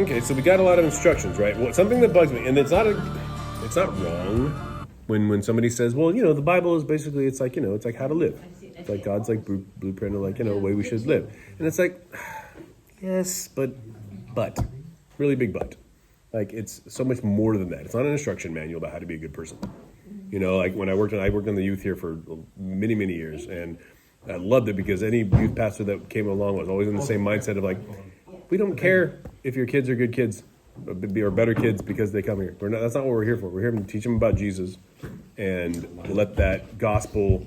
okay, so we got a lot of instructions, right? Well, something that bugs me, and it's not wrong when somebody says, well, the Bible is basically, it's like how to live. It's like God's like blueprint of like, way we should live. And it's like, yes, but, really big but. Like, it's so much more than that. It's not an instruction manual about how to be a good person. Like when I worked in the youth here for many, many years, and I loved it because any youth pastor that came along was always in the same mindset of like, we don't care if your kids are good kids or better kids because they come here. That's not what we're here for. We're here to teach them about Jesus and let that gospel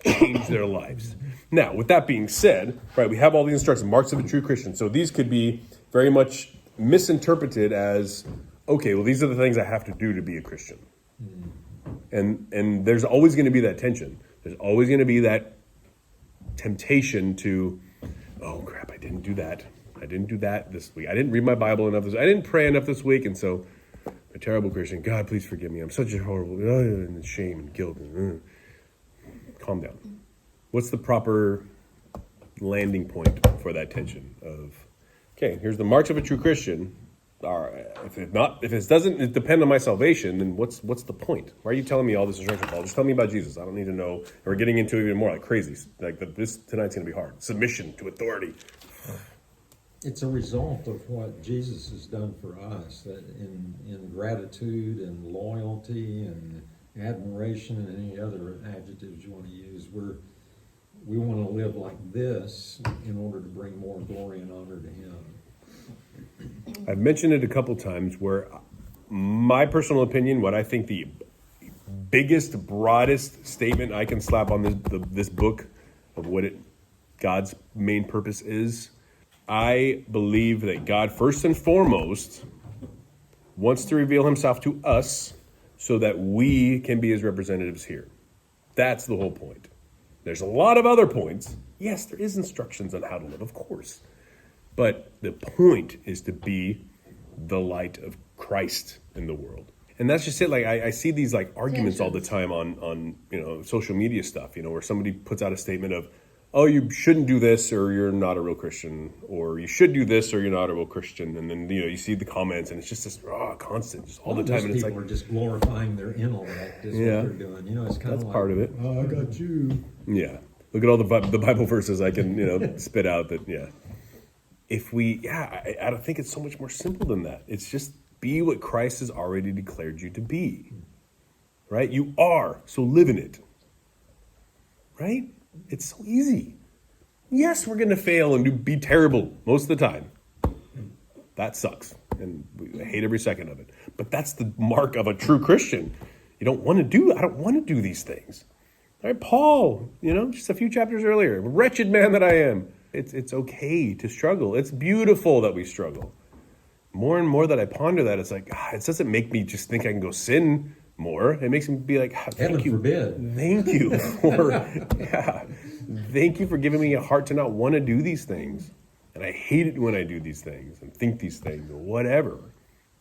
change their lives. Now, with that being said, right, we have all these instructions, marks of a true Christian. So these could be very much misinterpreted as, okay, well, these are the things I have to do to be a Christian. And there's always going to be that tension. There's always going to be that temptation to, oh, crap, I didn't do that. I didn't do that this week. I didn't read my Bible enough I didn't pray enough this week, and so I'm a terrible Christian. God, please forgive me. I'm such a horrible, and shame and guilt. Calm down. What's the proper landing point for that tension of, okay, here's the marks of a true Christian. If it doesn't depend on my salvation, then what's the point? Why are you telling me all this instruction, Paul? Just tell me about Jesus. I don't need to know. And we're getting into it even more like crazy. Like this tonight's going to be hard. Submission to authority. It's a result of what Jesus has done for us, that in gratitude and loyalty and admiration and any other adjectives you want to use, we want to live like this in order to bring more glory and honor to Him. I've mentioned it a couple times where my personal opinion, what I think the biggest, broadest statement I can slap on this book of what God's main purpose is, I believe that God, first and foremost, wants to reveal Himself to us so that we can be His representatives here. That's the whole point. There's a lot of other points. Yes, there is instructions on how to live, of course. But the point is to be the light of Christ in the world. And that's just it. Like I see these like arguments all the time on social media stuff, where somebody puts out a statement of, oh, you shouldn't do this or you're not a real Christian, or you should do this or you're not a real Christian. And then, you see the comments and it's just this constant, just all the time. And it's like, people are just glorifying their intellect is what they're doing. It's kind of like, part of it. Oh, I got you. Yeah. Look at all the Bible verses I can, spit out that, yeah. I don't think it's so much more simple than that. It's just be what Christ has already declared you to be, right? You are, so live in it, right? It's so easy. Yes, we're going to fail and be terrible most of the time. That sucks, and I hate every second of it. But that's the mark of a true Christian. I don't want to do these things. All right, Paul, just a few chapters earlier, wretched man that I am. It's okay to struggle. It's beautiful that we struggle. More and more that I ponder that, it's like, it doesn't make me just think I can go sin more. It makes me be like, thank you. Forbid. Thank you thank you for giving me a heart to not want to do these things. And I hate it when I do these things and think these things or whatever.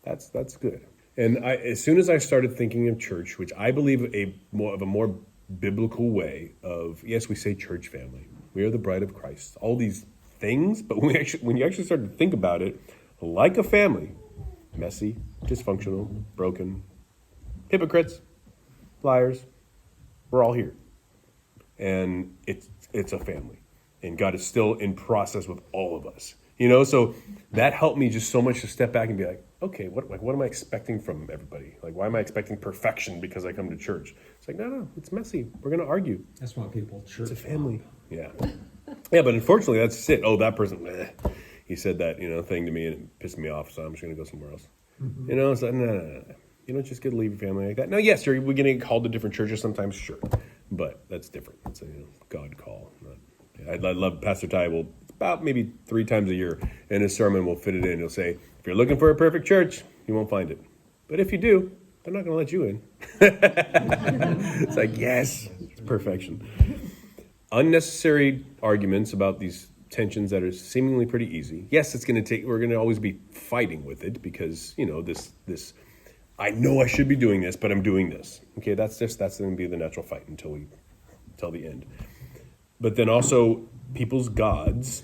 That's good. And as soon as I started thinking of church, which I believe a more biblical way of, yes, we say church family. We are the bride of Christ. All these things, but when you actually start to think about it, like a family, messy, dysfunctional, broken, hypocrites, liars, we're all here. And it's a family. And God is still in process with all of us. So that helped me just so much to step back and be like, okay, what am I expecting from everybody? Like, why am I expecting perfection because I come to church? It's like, no, it's messy. We're going to argue. That's why people church. It's a family. Yeah. Yeah, but unfortunately, that's it. Oh, that person, he said that, thing to me and it pissed me off, so I'm just going to go somewhere else. Mm-hmm. It's like, no. You don't just get to leave your family like that. No, yes, we're going to get called to different churches sometimes, sure. But that's different. It's a God call. I love Pastor Ty will, about maybe 3 times a year in his sermon, will fit it in. He'll say, if you're looking for a perfect church, you won't find it. But if you do, they're not going to let you in. It's like, yes, it's perfection. Unnecessary arguments about these tensions that are seemingly pretty easy. Yes, we're going to always be fighting with it because, this, I know I should be doing this, but I'm doing this. Okay, that's going to be the natural fight until the end. But then also people's gods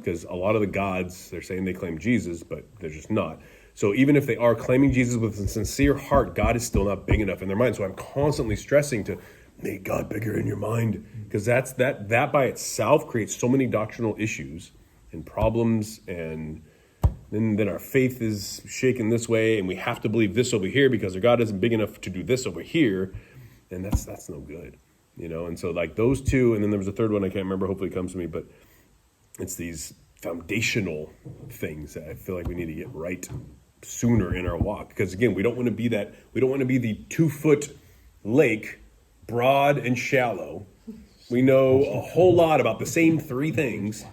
because a lot of the gods, they're saying they claim Jesus, but they're just not. So even if they are claiming Jesus with a sincere heart, God is still not big enough in their mind. So I'm constantly stressing to make God bigger in your mind, because that by itself creates so many doctrinal issues and problems, and then our faith is shaken this way, and we have to believe this over here because our God isn't big enough to do this over here, and that's no good, you know. And so like those two, and then there was a third one I can't remember. Hopefully it comes to me, but it's these foundational things that I feel like we need to get right sooner in our walk, because again, we don't want to be the 2-foot lake, broad and shallow. We know a whole lot about the same 3 things,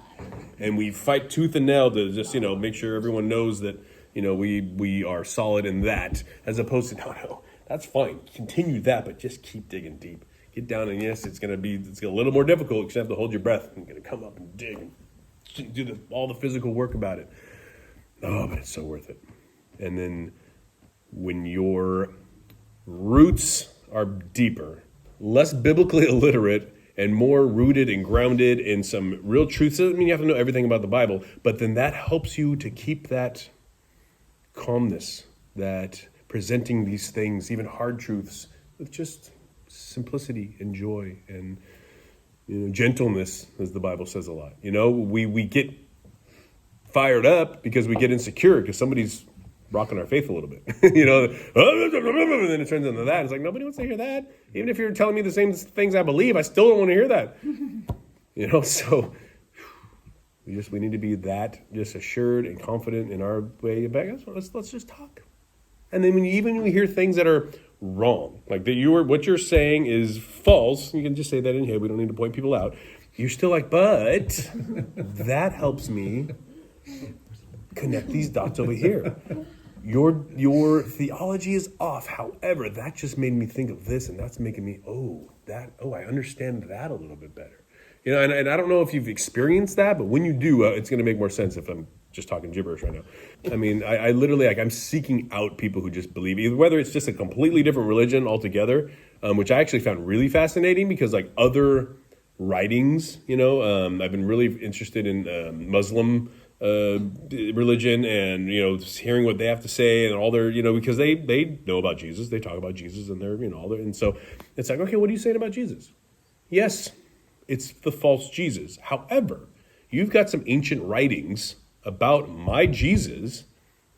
and we fight tooth and nail to just, make sure everyone knows that, we are solid in that, as opposed to, no, that's fine. Continue that, but just keep digging deep. Get down, and yes, it's going to be a little more difficult because you have to hold your breath. You're going to come up and dig and do all the physical work about it. Oh, but it's so worth it. And then when your roots are deeper, less biblically illiterate, and more rooted and grounded in some real truths. Doesn't mean you have to know everything about the Bible, but then that helps you to keep that calmness, that presenting these things, even hard truths, with just simplicity and joy and gentleness, as the Bible says a lot. We get fired up because we get insecure because somebody's rocking our faith a little bit, and then it turns into that. It's like, nobody wants to hear that. Even if you're telling me the same things I believe, I still don't want to hear that. So we need to be that just assured and confident in our way. Let's just talk. And then when we hear things that are wrong, like that what you're saying is false, you can just say that in here. We don't need to point people out. You're still like, but that helps me connect these dots over here. Your theology is off. However, that just made me think of this, and that's making me, I understand that a little bit better. And I don't know if you've experienced that, but when you do, it's going to make more sense if I'm just talking gibberish right now. I mean, I literally, I'm seeking out people who just believe, either whether it's just a completely different religion altogether, which I actually found really fascinating because other writings, I've been really interested in Muslim religion and, hearing what they have to say and all their, because they know about Jesus, they talk about Jesus and they're, and so it's like, okay, what are you saying about Jesus? Yes, it's the false Jesus. However, you've got some ancient writings about my Jesus,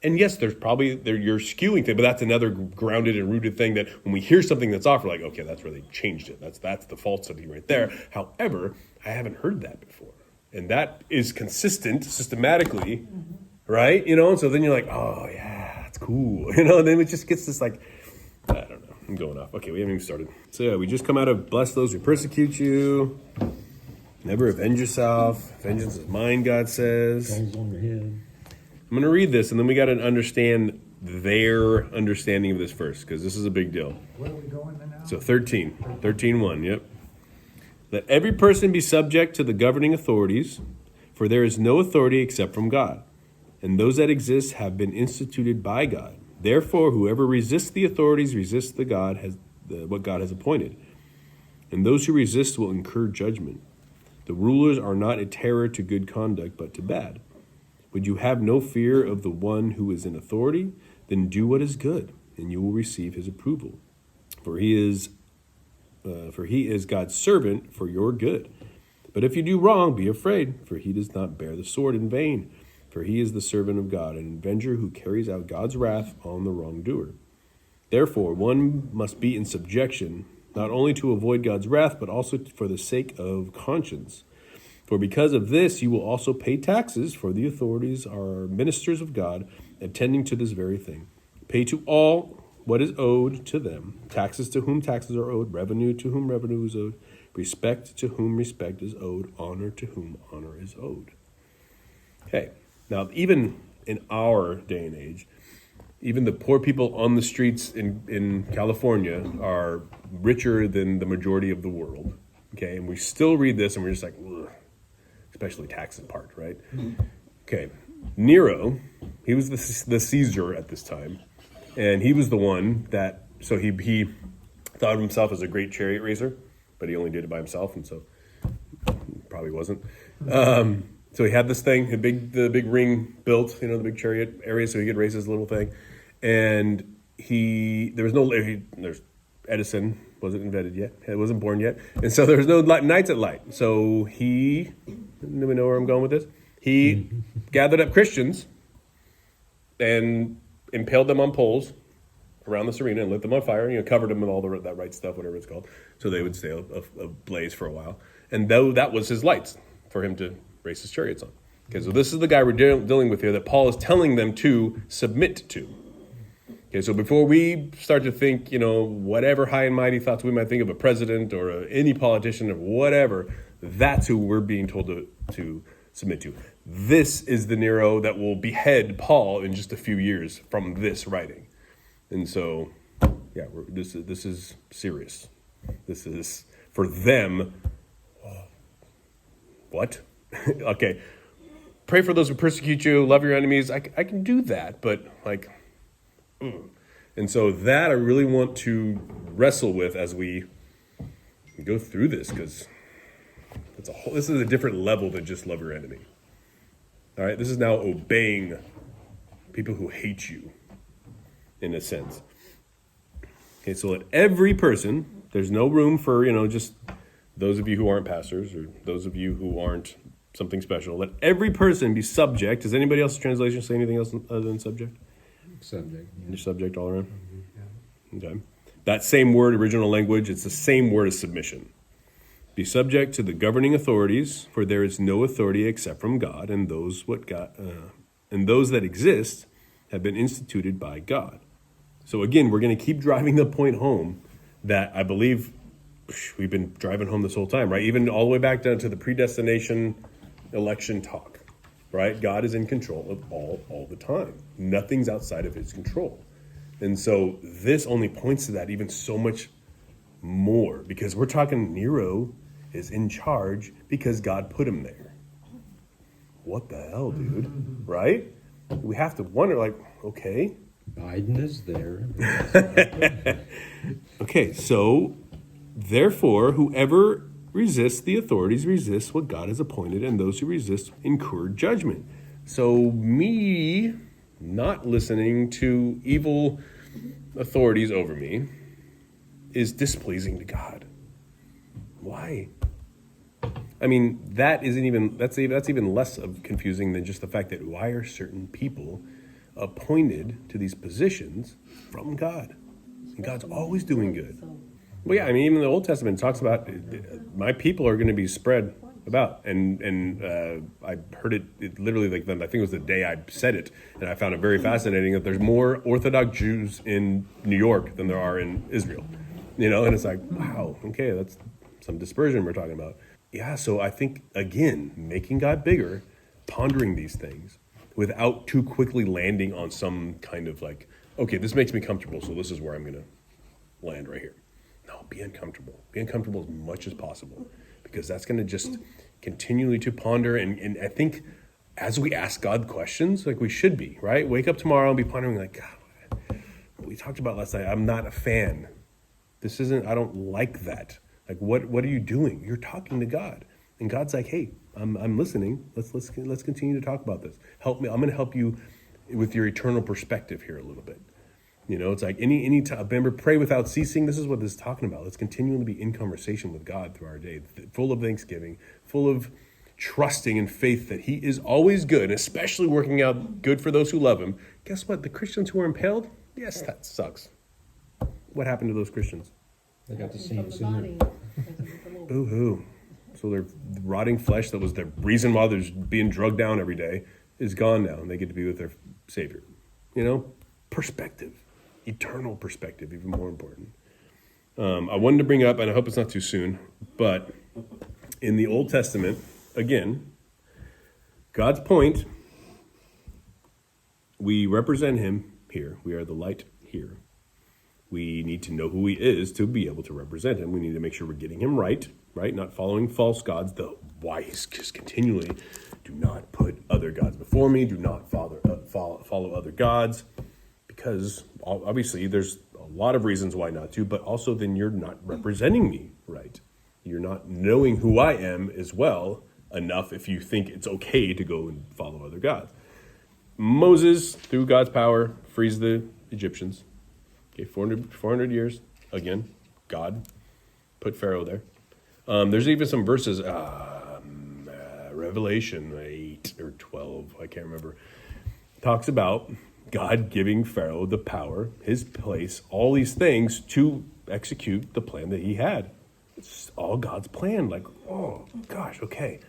and yes, you're skewing things, but that's another grounded and rooted thing that when we hear something that's off, we're like, okay, that's where they changed it. That's the falsity right there. However, I haven't heard that before. And that is consistent systematically, right? And so then you're like, oh, yeah, that's cool. And then it just gets this I don't know. I'm going off. Okay, we haven't even started. So yeah, we just come out of bless those who persecute you. Never avenge yourself. Vengeance is mine, God says. Hands on your head. I'm going to read this, and then we got to understand their understanding of this first, because this is a big deal. Where are we going now? So 13:1, yep. Let every person be subject to the governing authorities, for there is no authority except from God, and those that exist have been instituted by God. Therefore, whoever resists the authorities resists what God has appointed, and those who resist will incur judgment. The rulers are not a terror to good conduct, but to bad. Would you have no fear of the one who is in authority? Then do what is good, and you will receive his approval. For he is God's servant for your good. But if you do wrong, be afraid, for he does not bear the sword in vain. For he is the servant of God, an avenger who carries out God's wrath on the wrongdoer. Therefore, one must be in subjection, not only to avoid God's wrath, but also for the sake of conscience. For because of this, you will also pay taxes, for the authorities are ministers of God, attending to this very thing. Pay to all what is owed to them, taxes to whom taxes are owed, revenue to whom revenue is owed, respect to whom respect is owed, honor to whom honor is owed. Okay, now even in our day and age, even the poor people on the streets in California are richer than the majority of the world. Okay, and we still read this and we're just like, ugh, especially taxes part, right? Okay, Nero, he was the Caesar at this time. And he was the one that, so he thought of himself as a great chariot racer, but he only did it by himself, and so probably wasn't. So he had this thing, the big ring built, the big chariot area, so he could race his little thing. And there's Edison wasn't invented yet. It wasn't born yet. And so there was no Knights at Light. So do we know where I'm going with this? He gathered up Christians and impaled them on poles around this arena and lit them on fire, covered them with all that right stuff, whatever it's called, so they would stay ablaze for a while. And that was his lights for him to race his chariots on. Okay, so this is the guy we're dealing with here that Paul is telling them to submit to. Okay, so before we start to think, whatever high and mighty thoughts we might think of a president or any politician or whatever, that's who we're being told to submit to. This is the Nero that will behead Paul in just a few years from this writing. And so, yeah, this is serious. This is, for them, what? Okay, pray for those who persecute you, love your enemies. I can do that, but And so that I really want to wrestle with as we go through this, because this is a different level than just love your enemy. All right, this is now obeying people who hate you, in a sense. Okay, so let every person, there's no room for, just those of you who aren't pastors or those of you who aren't something special. Let every person be subject. Does anybody else's translation say anything else other than subject? Subject. Your subject all around? Okay. That same word, original language, it's the same word as submission. Be subject to the governing authorities, for there is no authority except from God, and those that exist have been instituted by God. So again, we're going to keep driving the point home that I believe we've been driving home this whole time, right? Even all the way back down to the predestination election talk, right? God is in control of all the time. Nothing's outside of his control. And so this only points to that even so much more, because we're talking Nero is in charge because God put him there. What the hell, dude? Right? We have to wonder, okay. Biden is there. Okay, so therefore, whoever resists the authorities resists what God has appointed, and those who resist incur judgment. So me not listening to evil authorities over me is displeasing to God. Why? I mean, that's even less of confusing than just the fact that why are certain people appointed to these positions from God? And God's always doing good. Well, yeah, I mean, even the Old Testament talks about my people are going to be spread about, and I heard it literally I think it was the day I said it, and I found it very fascinating that there's more Orthodox Jews in New York than there are in Israel, and it's like, wow, okay, that's some dispersion we're talking about. Yeah, so I think, again, making God bigger, pondering these things without too quickly landing on some kind of okay, this makes me comfortable, so this is where I'm going to land right here. No, be uncomfortable. Be uncomfortable as much as possible, because that's going to just continually to ponder. And I think as we ask God questions, like we should be, right? Wake up tomorrow and be pondering God, what we talked about last night, I'm not a fan. I don't like that. What are you doing? You're talking to God. And God's like, hey, I'm listening. Let's continue to talk about this. Help me. I'm going to help you with your eternal perspective here a little bit. It's like any time. Remember, pray without ceasing. This is what this is talking about. Let's continually be in conversation with God through our day, full of thanksgiving, full of trusting and faith that he is always good, especially working out good for those who love him. Guess what? The Christians who were impaled, yes, that sucks. What happened to those Christians? They got to see him sooner. Boo-hoo. So their rotting flesh that was the reason why they're being drugged down every day is gone now, and they get to be with their Savior. Perspective. Eternal perspective, even more important. I wanted to bring up, and I hope it's not too soon, but in the Old Testament, again, God's point, we represent him here. We are the light here. We need to know who he is to be able to represent him. We need to make sure we're getting him right? Not following false gods. Why he's just continually, do not put other gods before me. Do not follow other gods. Because obviously there's a lot of reasons why not to, but also then you're not representing me right. You're not knowing who I am as well enough if you think it's okay to go and follow other gods. Moses, through God's power, frees the Egyptians. Okay, 400 years. Again, God put Pharaoh there. There's even some verses, Revelation 8 or 12, I can't remember, talks about God giving Pharaoh the power, his place, all these things to execute the plan that he had. It's all God's plan. Like, oh, gosh, okay.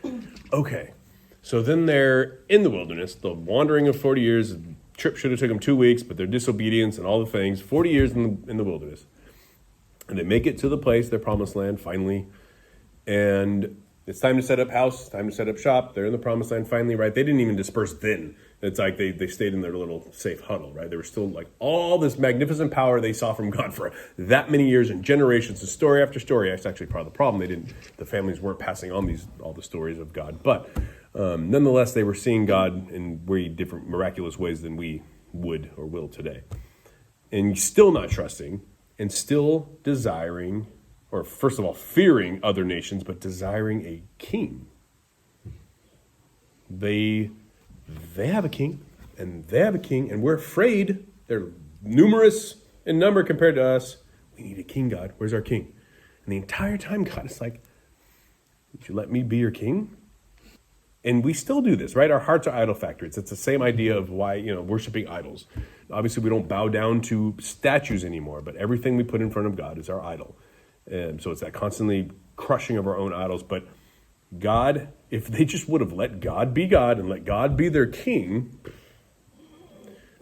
So then they're in the wilderness, the wandering of 40 years. The trip should have taken them 2 weeks, but their disobedience and all the things, 40 years in the wilderness. And they make it to the place, their promised land, finally. And it's time to set up house, time to set up shop. They're in the promised land finally, right? They didn't even disperse then. It's like they stayed in their little safe huddle, right? They were still like all this magnificent power they saw from God for that many years and generations, and story after story. That's actually part of the problem. The families weren't passing on all the stories of God. But nonetheless, they were seeing God in very different miraculous ways than we would or will today. And still not trusting and still desiring, or first of all, fearing other nations, but desiring a king. They have a king, and they have a king, and we're afraid. They're numerous in number compared to us. We need a king, God. Where's our king? And the entire time, God is like, would you let me be your king? And we still do this, right? Our hearts are idol factories. It's the same idea of why, worshiping idols. Obviously, we don't bow down to statues anymore, but everything we put in front of God is our idol. And so it's that constantly crushing of our own idols. But God, if they just would have let God be God and let God be their king,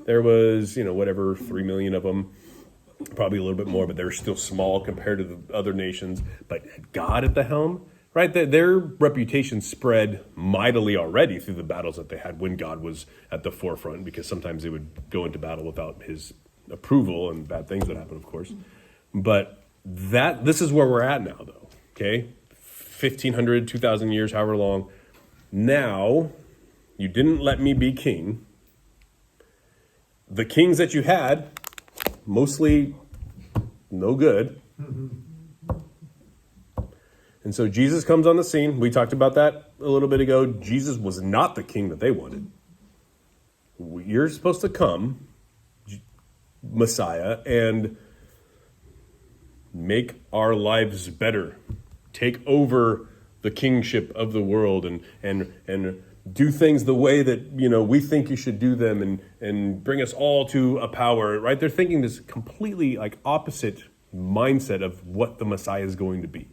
there was, 3 million of them, probably a little bit more, but they're still small compared to the other nations. But God at the helm, right? Their reputation spread mightily already through the battles that they had when God was at the forefront, because sometimes they would go into battle without his approval and bad things would happen, of course. But this is where we're at now, though, okay? 1,500, 2,000 years, however long. Now, you didn't let me be king. The kings that you had, mostly no good. And so Jesus comes on the scene. We talked about that a little bit ago. Jesus was not the king that they wanted. You're supposed to come, Messiah, and make our lives better. Take over the kingship of the world and do things the way that, we think you should do them and bring us all to a power, right? They're thinking this completely opposite mindset of what the Messiah is going to be.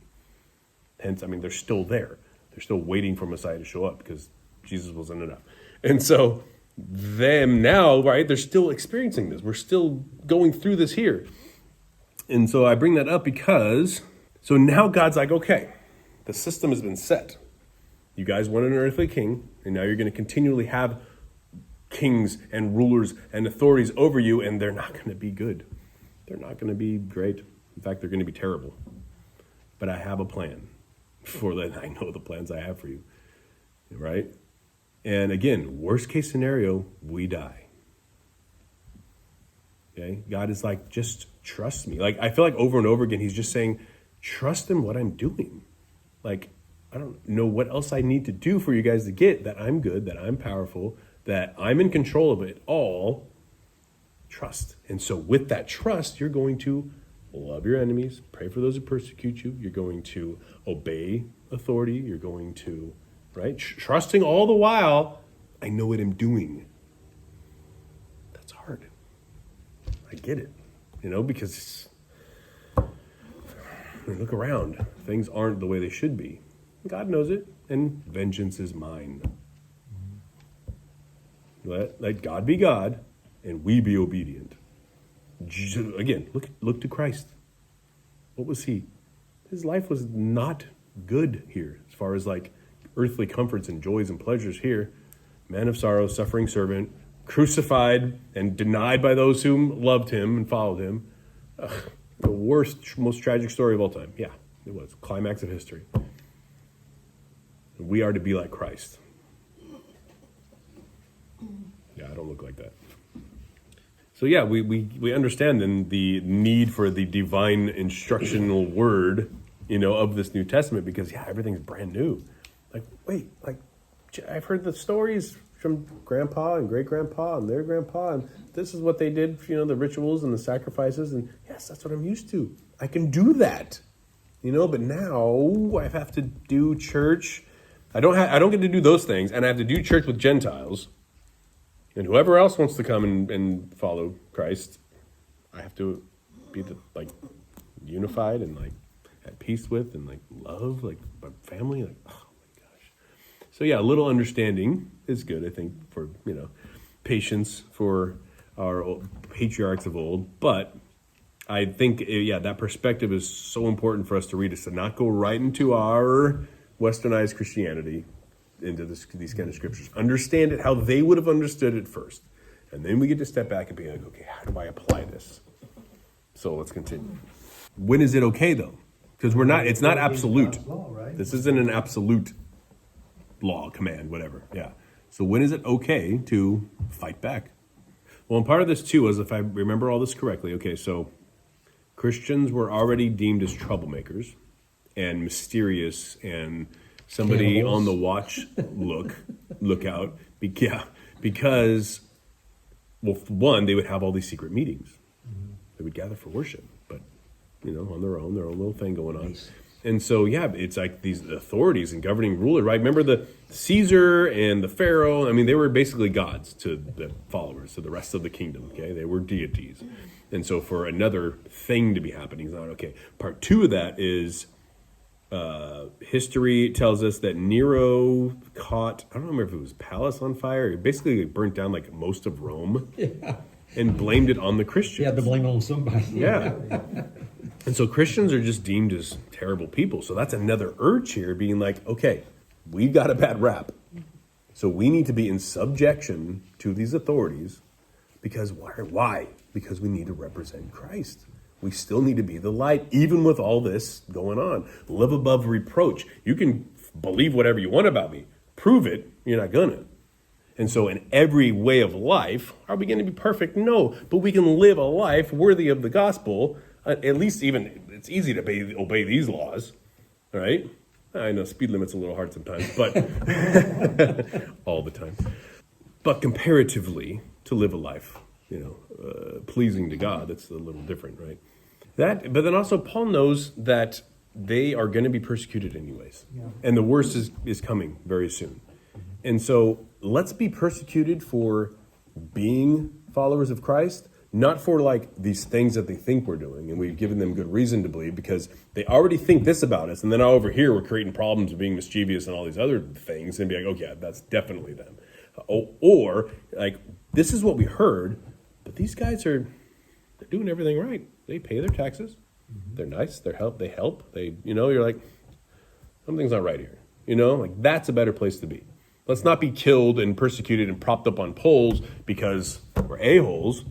Hence, they're still there. They're still waiting for Messiah to show up because Jesus wasn't enough. And so them now, right, they're still experiencing this. We're still going through this here. And so I bring that up because, so now God's like, okay, the system has been set. You guys want an earthly king, and now you're going to continually have kings and rulers and authorities over you, and they're not going to be good. They're not going to be great. In fact, they're going to be terrible. But I have a plan for that. I know the plans I have for you, right? And again, worst case scenario, we die. Okay? God is like, just trust me. I feel like over and over again, he's just saying, trust in what I'm doing. I don't know what else I need to do for you guys to get that I'm good, that I'm powerful, that I'm in control of it all. Trust. And so with that trust, you're going to love your enemies, pray for those who persecute you. You're going to obey authority. You're going to, right? Trusting all the while, I know what I'm doing. That's hard. I get it, because look around. Things aren't the way they should be. God knows it, and vengeance is mine. Let God be God, and we be obedient. Again, look to Christ. What was he? His life was not good here, as far as earthly comforts and joys and pleasures here. Man of sorrows, suffering servant, crucified and denied by those who loved him and followed him. The worst, most tragic story of all time. Yeah, it was. Climax of history. We are to be like Christ. Yeah, I don't look like that. So yeah, we understand then the need for the divine instructional word, of this New Testament, because everything's brand new. Like, wait, like, I've heard the stories from grandpa and great grandpa and their grandpa, and this is what they did, the rituals and the sacrifices, and yes, that's what I'm used to. I can do that, but now I have to do church. I don't get to do those things, and I have to do church with Gentiles, and whoever else wants to come and follow Christ, I have to be unified and at peace with and love my family. Oh my gosh. So yeah, a little understanding is good, I think, for patience for our patriarchs of old. But I think that perspective is so important for us to read, is to not go right into our westernized Christianity, into these kind of scriptures. Understand it how they would have understood it first, and then we get to step back and be like, okay, how do I apply this? So let's continue. When is it okay though? Because it's not absolute. This isn't an absolute law, command, whatever. Yeah. So when is it okay to fight back? Well, and part of this too is, if I remember all this correctly, okay, so Christians were already deemed as troublemakers and mysterious and somebody Cannibals. on the watch look out. Because, well, one, they would have all these secret meetings. They would gather for worship, but, on their own little thing going on. Nice. And so, it's like these authorities and governing ruler, right? Remember the Caesar and the Pharaoh? I mean, they were basically gods to the followers, to the rest of the kingdom, okay? They were deities. And so for another thing to be happening is not okay. Part two of that is history tells us that Nero caught, I don't remember if it was palace on fire. It basically burnt down most of Rome and blamed it on the Christians. You had to blame it on somebody. Yeah. And so Christians are just deemed as terrible people. So that's another urge here, being like, okay, we've got a bad rap. So we need to be in subjection to these authorities. Because why? Because we need to represent Christ. We still need to be the light, even with all this going on. Live above reproach. You can believe whatever you want about me. Prove it. You're not gonna. And so in every way of life, are we going to be perfect? No. But we can live a life worthy of the gospel. At least even, it's easy to obey these laws. All right? I know speed limit's a little hard sometimes, but all the time. But comparatively, to live a life, pleasing to God, that's a little different, right? But then also Paul knows that they are going to be persecuted anyways. Yeah. And the worst is coming very soon. And so let's be persecuted for being followers of Christ, not for these things that they think we're doing. And we've given them good reason to believe, because they already think this about us. And then over here, we're creating problems of being mischievous and all these other things, and be like, oh yeah, that's definitely them. Or this is what we heard, but these guys they're doing everything right. They pay their taxes. Mm-hmm. They're nice. They help. You're like, something's not right here. That's a better place to be. Let's not be killed and persecuted and propped up on poles because we're a-holes.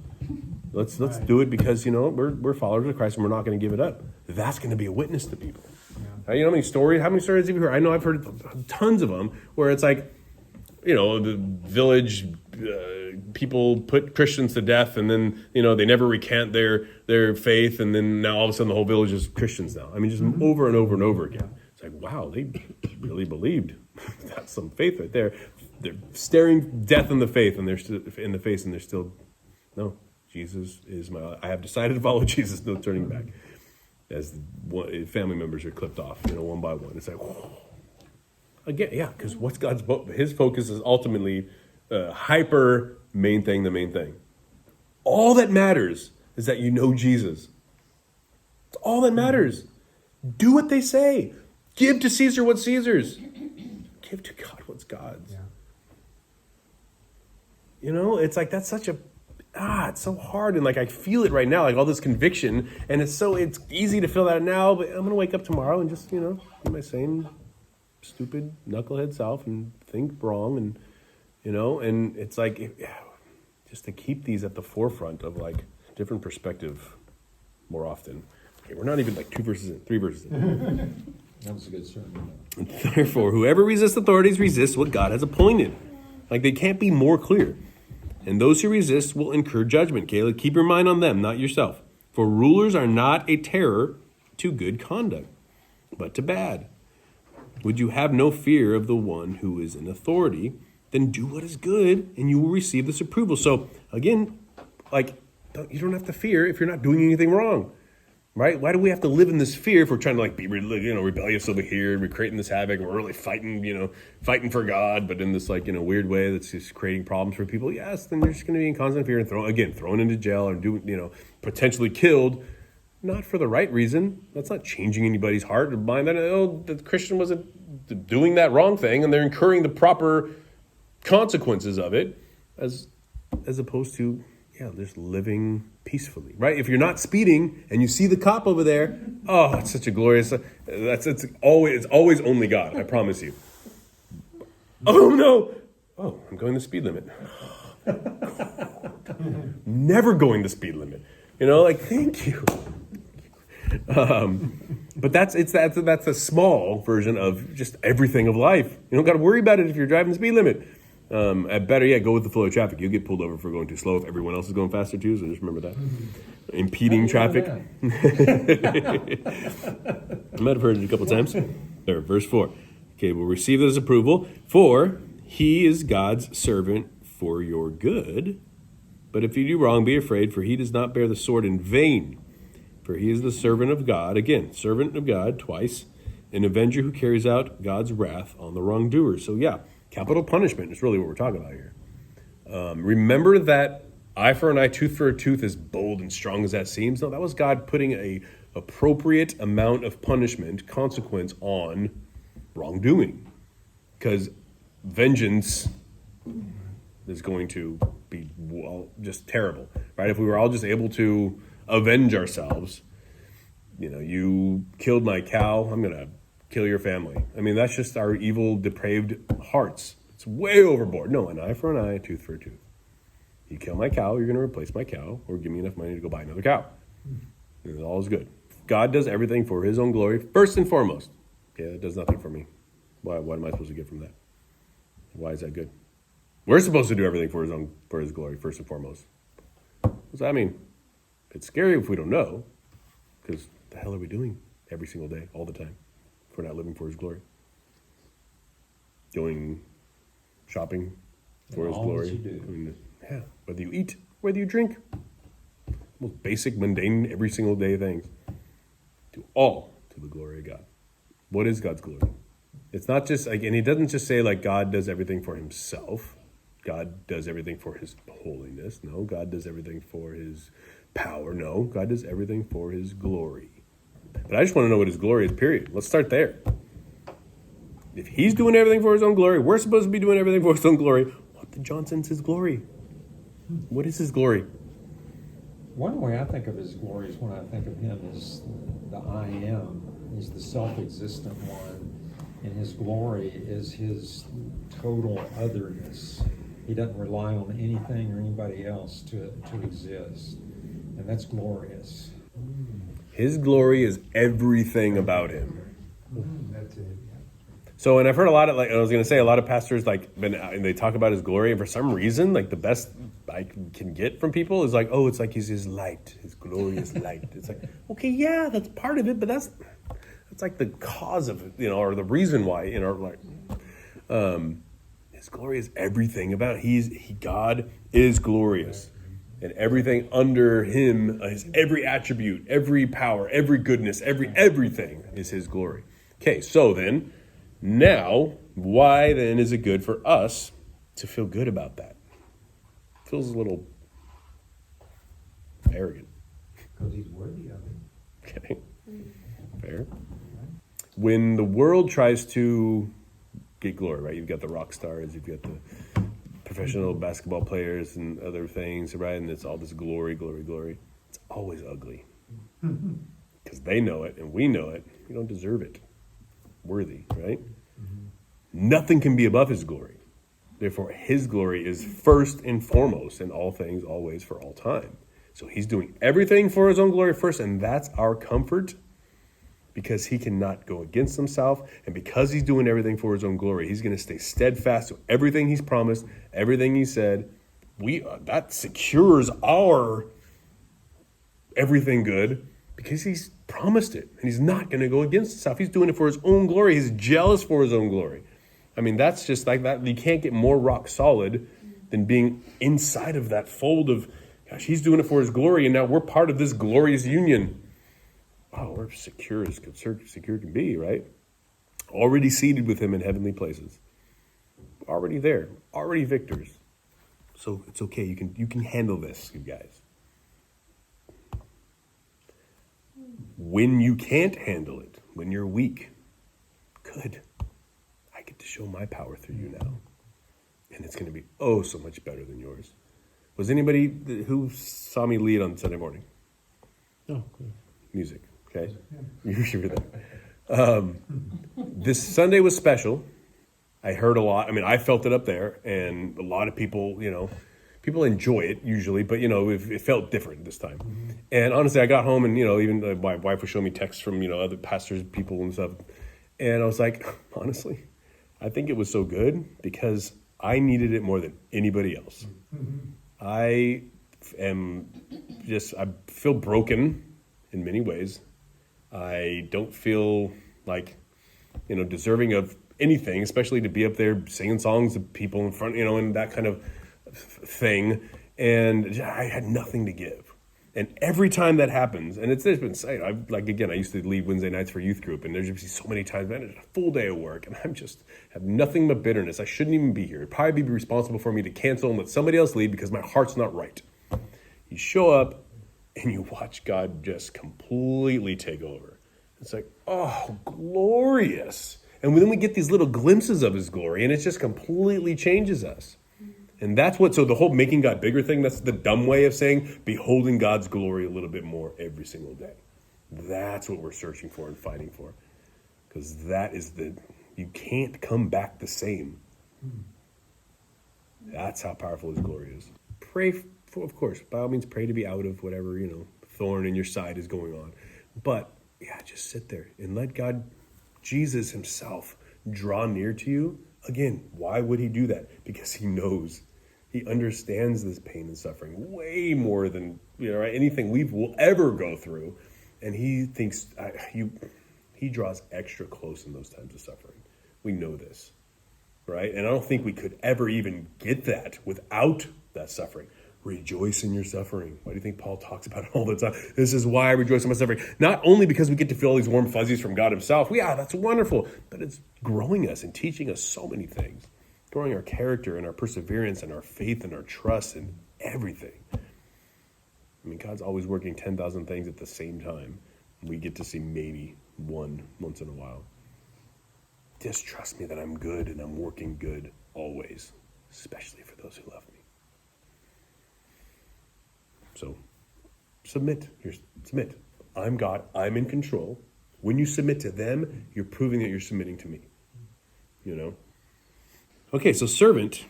Let's do it because, we're followers of Christ and we're not going to give it up. That's going to be a witness to people. Yeah. How many stories have you heard? I know I've heard tons of them where it's the village people put Christians to death, and then, they never recant their faith, and then now all of a sudden the whole village is Christians now. I mean, just over and over and over again. It's like, wow, they really believed. That's some faith right there. They're staring death in the face, and they're still, no, Jesus is I have decided to follow Jesus, no turning back. As family members are clipped off, one by one. It's like, whoa. Again, yeah, because what's his focus is ultimately the main thing. All that matters is that Jesus. It's all that matters. Do what they say. Give to Caesar what's Caesar's. Give to God what's God's. Yeah. It's that's such it's so hard, and I feel it right now, all this conviction, and it's easy to feel that now, but I'm gonna wake up tomorrow and just, be my same stupid knucklehead self and think wrong, and and it's just to keep these at the forefront of different perspective more often. Okay, we're not even 3 verses in. That was a good sermon. Therefore, whoever resists authorities resists what God has appointed. They can't be more clear. And those who resist will incur judgment. Caleb, keep your mind on them, not yourself. For rulers are not a terror to good conduct, but to bad. Would you have no fear of the one who is in authority? Then do what is good, and you will receive this approval. So again, you don't have to fear if you're not doing anything wrong, right? Why do we have to live in this fear if we're trying to be rebellious over here, and we're creating this havoc, and we're really fighting for God, but in this weird way that's just creating problems for people? Yes, then you're just going to be in constant fear and thrown into jail or potentially killed. Not for the right reason. That's not changing anybody's heart or mind. The Christian wasn't doing that wrong thing, and they're incurring the proper consequences of it, as opposed to just living peacefully, right? If you're not speeding and you see the cop over there, oh, it's such a glorious. It's always only God. I promise you. Oh no! Oh, I'm going the speed limit. Never going the speed limit. Thank you. But that's a small version of just everything of life. You don't got to worry about it if you're driving the speed limit. Better yet, go with the flow of traffic. You'll get pulled over for going too slow if everyone else is going faster too. So just remember that. Impeding traffic. I might have heard it a couple times. There, verse 4. Okay, we'll receive this approval, for he is God's servant for your good. But if you do wrong, be afraid, for he does not bear the sword in vain. For he is the servant of God, again, servant of God, twice, an avenger who carries out God's wrath on the wrongdoers. So capital punishment is really what we're talking about here. Remember that eye for an eye, tooth for a tooth, as bold and strong as that seems. No, that was God putting a appropriate amount of punishment, consequence on wrongdoing. Because vengeance is going to be, just terrible, right? If we were all just able to avenge ourselves, you killed my cow, I'm going to kill your family. I mean, that's just our evil, depraved hearts. It's way overboard. No, an eye for an eye, a tooth for a tooth. You kill my cow, you're going to replace my cow, or give me enough money to go buy another cow. And all is good. God does everything for his own glory, first and foremost. Okay, that does nothing for me. What am I supposed to get from that? Why is that good? We're supposed to do everything for his glory, first and foremost. What does that mean? It's scary if we don't know, because the hell are we doing every single day, all the time, if we're not living for his glory? Doing shopping for his glory. Whether you eat, whether you drink, most basic, mundane, every single day things. Do all to the glory of God. What is God's glory? It's not just and he doesn't just say God does everything for himself. God does everything for his holiness. No, God does everything for his power. No, God does everything for his glory. But I just want to know what his glory is, period. Let's start there. If he's doing everything for his own glory, we're supposed to be doing everything for his own glory. What did John sense his glory? What is his glory? One way I think of his glory is when I think of him as the I am. He's the self-existent one. And his glory is his total otherness. He doesn't rely on anything or anybody else to exist. And that's glorious. His glory is everything about him. That's it. So, and I've heard a lot of, I was going to say, a lot of pastors, and they talk about his glory, and for some reason, the best I can get from people is it's like he's his light, his glorious light. It's okay, yeah, that's part of it, but that's the cause of it, or the reason why, his glory is everything about it. God is glorious, and everything under him is every attribute, every power, every goodness, everything is his glory. Okay, so then, now, why then is it good for us to feel good about that? Feels a little arrogant. Because he's worthy of it. Okay, fair. When the world tries to get glory, right? You've got the rock stars, you've got the professional basketball players and other things, right? And it's all this glory. It's always ugly. Because they know it and we know it. We don't deserve it. Worthy, right? Nothing can be above his glory. Therefore, his glory is first and foremost in all things, always, for all time. So he's doing everything for his own glory first, and that's our comfort, because he cannot go against himself, and because he's doing everything for his own glory, he's going to stay steadfast to everything he's promised, everything he said. That secures our everything good, Because he's promised it, and he's not going to go against himself. He's doing it for his own glory. He's jealous for his own glory. I mean, that's just like that. You can't get more rock solid than being inside of that fold of, gosh, he's doing it for his glory, and now we're part of this glorious union. Wow, we're secure as secure can be, right? Already seated with him in heavenly places. Already there. Already victors. So it's okay. You can handle this, you guys. When you can't handle it, when you're weak, good. I get to show my power through you now. And it's going to be oh so much better than yours. Was anybody who saw me lead on Sunday morning? Oh, good. Music, okay? You were there. This Sunday was special. I heard a lot. I mean, I felt it up there, and a lot of people, people enjoy it usually, but, it felt different this time. Mm-hmm. And honestly, I got home and, even my wife was showing me texts from, other pastors, people and stuff. And I was like, honestly, I think it was so good because I needed it more than anybody else. Mm-hmm. I feel broken in many ways. I don't feel like, deserving of anything, especially to be up there singing songs to people in front, and that kind of thing. And I had nothing to give. And every time that happens, and it's been said, I used to lead Wednesday nights for youth group, and there's just so many times, man, it's a full day of work, and I'm just have nothing but bitterness. I shouldn't even be here. It'd probably be responsible for me to cancel and let somebody else lead because my heart's not right. You show up, and you watch God just completely take over. It's like, oh, glorious. And then we get these little glimpses of his glory, and it just completely changes us. And that's so the whole making God bigger thing, that's the dumb way of saying beholding God's glory a little bit more every single day. That's what we're searching for and fighting for. Because that is you can't come back the same. That's how powerful his glory is. Pray for, of course, by all means, pray to be out of whatever, thorn in your side is going on. But, yeah, just sit there and let God, Jesus himself, draw near to you. Again, why would he do that? Because he knows. He understands this pain and suffering way more than anything we will ever go through. And he thinks he draws extra close in those times of suffering. We know this, right? And I don't think we could ever even get that without that suffering. Rejoice in your suffering. Why do you think Paul talks about it all the time? This is why I rejoice in my suffering. Not only because we get to feel all these warm fuzzies from God himself. Yeah, that's wonderful. But it's growing us and teaching us so many things. Growing our character and our perseverance and our faith and our trust and everything. I mean, God's always working 10,000 things at the same time. We get to see maybe one once in a while. Just trust me that I'm good and I'm working good always, especially for those who love me. So submit. Submit. I'm God. I'm in control. When you submit to them, you're proving that you're submitting to me. Okay, so servant,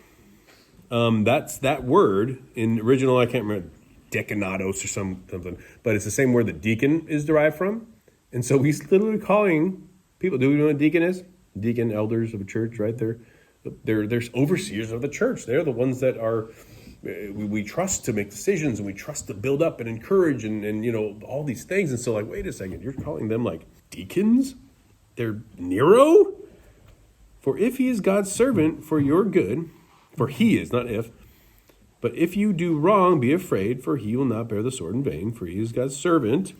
that's that word in original, I can't remember, deacanatos or something, but it's the same word that deacon is derived from. And so he's literally calling people, do we know what a deacon is? Deacon, elders of a church, right? They're overseers of the church. They're the ones that are, we trust to make decisions and we trust to build up and encourage and all these things. And so wait a second, you're calling them deacons? They're Nero? For if he is God's servant for your good, for he is, not if, but if you do wrong, be afraid, for he will not bear the sword in vain, for he is God's servant,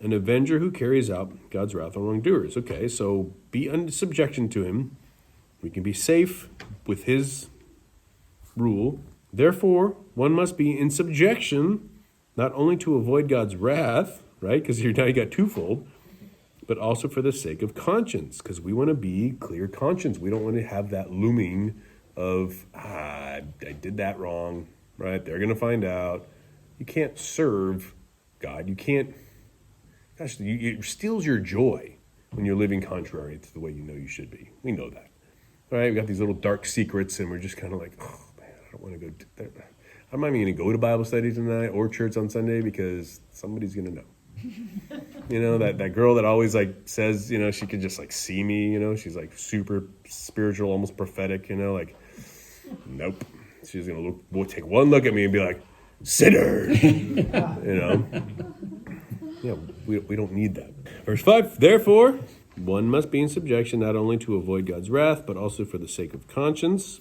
an avenger who carries out God's wrath on wrongdoers. Okay, so be under subjection to him. We can be safe with his rule. Therefore, one must be in subjection, not only to avoid God's wrath, right? Because now you got twofold, but also for the sake of conscience, because we want to be clear conscience. We don't want to have that looming of, I did that wrong, right? They're going to find out. You can't serve God. You can't, it steals your joy when you're living contrary to the way you should be. We know that, right? We got these little dark secrets, and we're just kind of like, oh man, I don't want to go there. I'm not even going to go to Bible study tonight or church on Sunday because somebody's going to know. That girl that always says, she could just see me, she's super spiritual, almost prophetic, nope. She's going to take one look at me and be like, sinner, Yeah, we don't need that. Verse 5, therefore, one must be in subjection not only to avoid God's wrath, but also for the sake of conscience.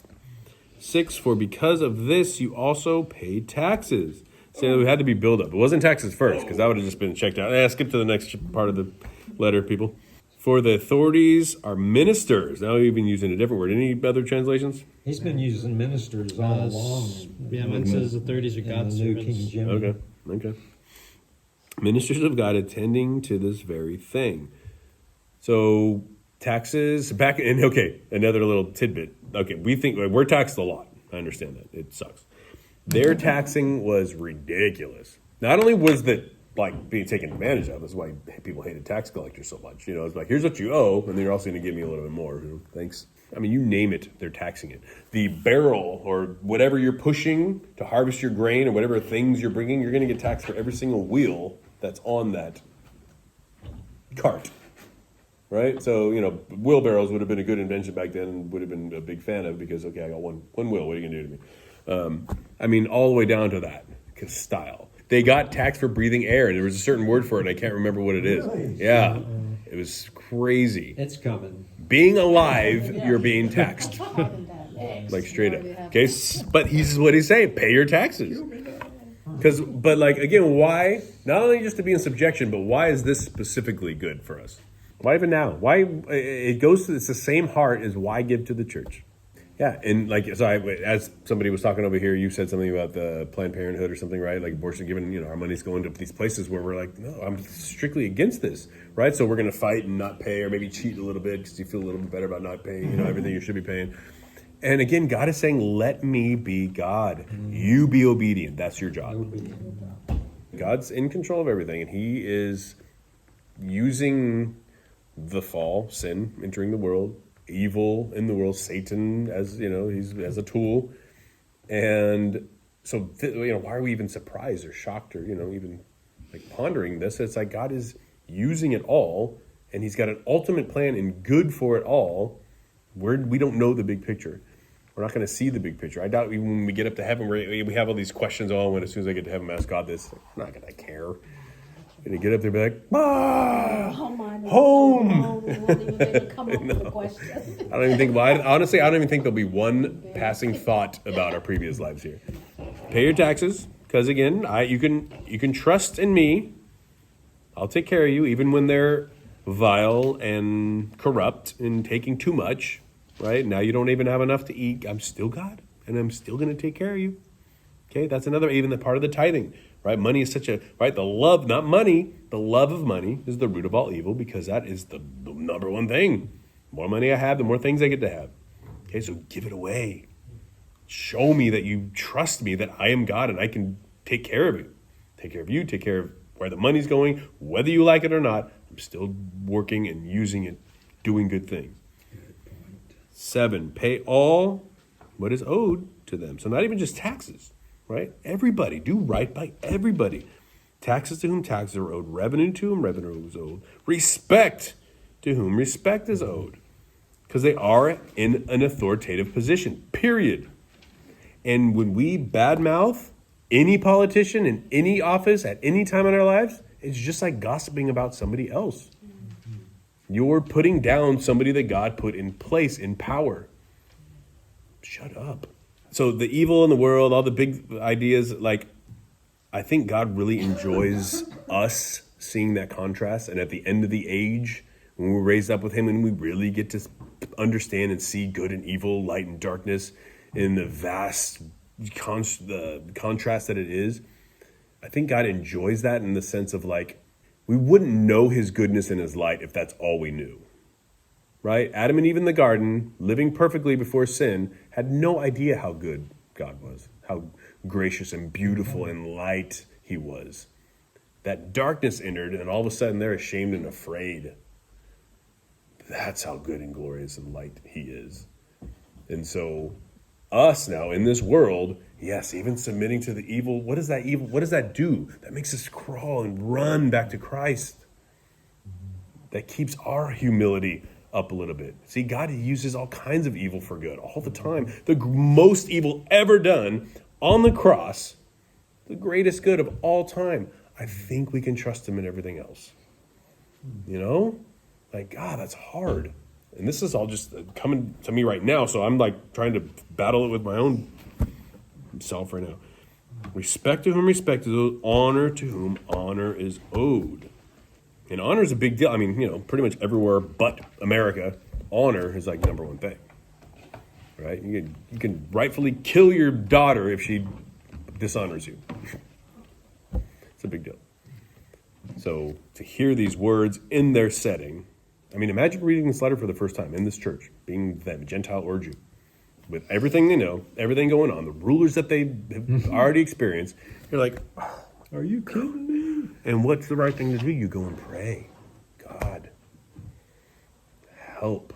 6, for because of this you also pay taxes. So it had to be build up. It wasn't taxes first, because that would have just been checked out. Skip to the next part of the letter, people. For the authorities are ministers. Now we've been using a different word. Any other translations? He's been using ministers all along. Yeah, mine says authorities are in God's the New servants. King James. Okay. Ministers of God attending to this very thing. So taxes back and another little tidbit. Okay, we think we're taxed a lot. I understand that. It sucks. Their taxing was ridiculous. Not only was that like being taken advantage of, that's why people hated tax collectors so much. It's like, here's what you owe, and then you're also going to give me a little bit more. Thanks. I mean, you name it, they're taxing it. The barrel or whatever you're pushing to harvest your grain or whatever things you're bringing, you're going to get taxed for every single wheel that's on that cart. Right? So, wheelbarrows would have been a good invention back then and would have been a big fan of because, okay, I got one wheel. What are you going to do to me? All the way down to that style. They got taxed for breathing air, and there was a certain word for it, and I can't remember what it is. Really? Yeah. It was crazy. It's coming. Being alive, you're being taxed. Like straight up. Okay, but he's what he's saying, pay your taxes. But again, why? Not only just to be in subjection, but why is this specifically good for us? Why even now? Why it's the same heart as why give to the church. Yeah, and as somebody was talking over here, you said something about the Planned Parenthood or something, right? Like abortion, given, our money's going to these places where we're like, no, I'm strictly against this, right? So we're going to fight and not pay or maybe cheat a little bit because you feel a little bit better about not paying, everything you should be paying. And again, God is saying, let me be God. You be obedient. That's your job. God's in control of everything, and he is using the fall, sin entering the world, evil in the world, Satan as he's as a tool, and so why are we even surprised or shocked or even pondering this? It's like God is using it all, and he's got an ultimate plan and good for it all. We don't know the big picture. We're not going to see the big picture. I doubt even when we get up to heaven, we have all these questions. When as soon as I get to heaven, I ask God this. I'm not going to care. I'm going to get up there and be like, home. We won't even be able to come up with a question. I don't even think. Honestly, I don't even think there'll be one passing thought about our previous lives here. Pay your taxes, because again, you can trust in me. I'll take care of you, even when they're vile and corrupt and taking too much. Right now, you don't even have enough to eat. I'm still God, and I'm still going to take care of you. Okay, that's even the part of the tithing. Right, money is the love, not money. The love of money is the root of all evil, because that is the number one thing. The more money I have, the more things I get to have. Okay, so give it away. Show me that you trust me, that I am God and I can take care of you. Take care of you, take care of where the money's going, whether you like it or not. I'm still working and using it, doing good things. 7, pay all what is owed to them. So not even just taxes. Right? Everybody. Do right by everybody. Taxes to whom taxes are owed. Revenue to whom revenue is owed. Respect to whom respect is owed. Because they are in an authoritative position. Period. And when we badmouth any politician in any office at any time in our lives, it's just like gossiping about somebody else. You're putting down somebody that God put in place, in power. Shut up. So the evil in the world, all the big ideas, I think God really enjoys us seeing that contrast. And at the end of the age, when we're raised up with him and we really get to understand and see good and evil, light and darkness in the vast the contrast that it is, I think God enjoys that in the sense of we wouldn't know his goodness and his light if that's all we knew. Right? Adam and Eve in the garden, living perfectly before sin, had no idea how good God was, how gracious and beautiful and light he was. That darkness entered, and all of a sudden they're ashamed and afraid. That's how good and glorious and light he is. And so us now in this world, yes, even submitting to the evil, what does that do? That makes us crawl and run back to Christ. That keeps our humility up a little bit. See, God uses all kinds of evil for good all the time. The most evil ever done on the cross, the greatest good of all time. I think we can trust him in everything else. You know? Like, God, that's hard. And this is all just coming to me right now, so I'm like trying to battle it with my own self right now. Respect to whom respect is owed, honor to whom honor is owed. And honor is a big deal. I mean, you know, pretty much everywhere but America, honor is like number one thing. Right? You can rightfully kill your daughter if she dishonors you. It's a big deal. So to hear these words in their setting, I mean, imagine reading this letter for the first time in this church, being them, Gentile or Jew, with everything they know, everything going on, the rulers that they have already experienced. You're like, oh, are you kidding me? And what's the right thing to do? You go and pray. God, help.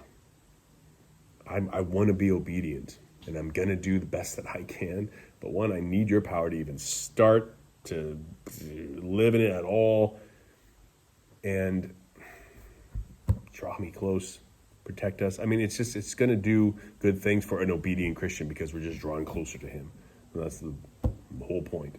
I want to be obedient, and I'm going to do the best that I can. But one, I need your power to even start to live in it at all. And draw me close, protect us. I mean, it's going to do good things for an obedient Christian because we're just drawing closer to him. And that's the whole point.